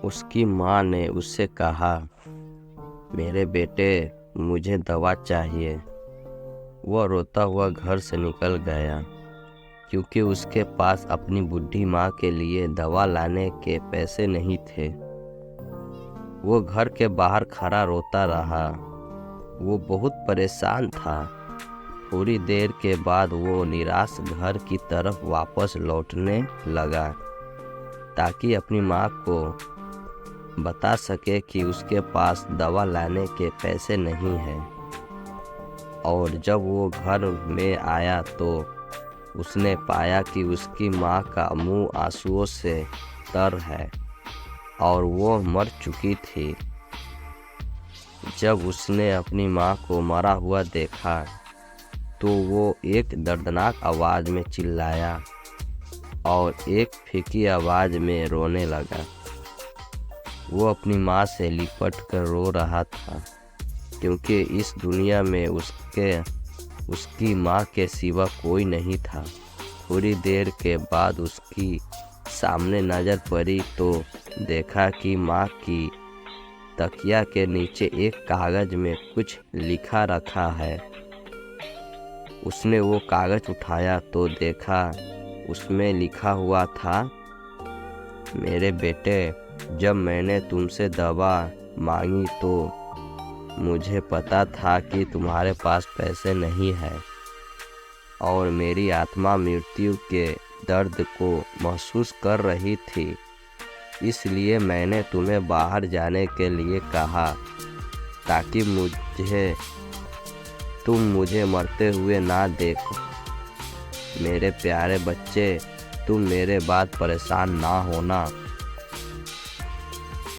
उसकी माँ ने उससे कहा, मेरे बेटे, मुझे दवा चाहिए। वह रोता हुआ घर से निकल गया क्योंकि उसके पास अपनी बूढ़ी माँ के लिए दवा लाने के पैसे नहीं थे। वो घर के बाहर खड़ा रोता रहा। वो बहुत परेशान था। थोड़ी देर के बाद वो निराश घर की तरफ वापस लौटने लगा ताकि अपनी माँ को बता सके कि उसके पास दवा लाने के पैसे नहीं हैं। और जब वो घर में आया तो उसने पाया कि उसकी माँ का मुंह आंसुओं से तर है और वो मर चुकी थी। जब उसने अपनी माँ को मरा हुआ देखा तो वो एक दर्दनाक आवाज़ में चिल्लाया और एक फीकी आवाज़ में रोने लगा। वो अपनी माँ से लिपट कर रो रहा था क्योंकि इस दुनिया में उसकी माँ के सिवा कोई नहीं था। थोड़ी देर के बाद उसकी सामने नज़र पड़ी तो देखा कि माँ की तकिया के नीचे एक कागज़ में कुछ लिखा रखा है। उसने वो कागज़ उठाया तो देखा उसमें लिखा हुआ था, मेरे बेटे, जब मैंने तुमसे दवा मांगी तो मुझे पता था कि तुम्हारे पास पैसे नहीं है और मेरी आत्मा मृत्यु के दर्द को महसूस कर रही थी। इसलिए मैंने तुम्हें बाहर जाने के लिए कहा ताकि तुम मुझे मरते हुए ना देखो। मेरे प्यारे बच्चे, तुम मेरे बाद परेशान ना होना।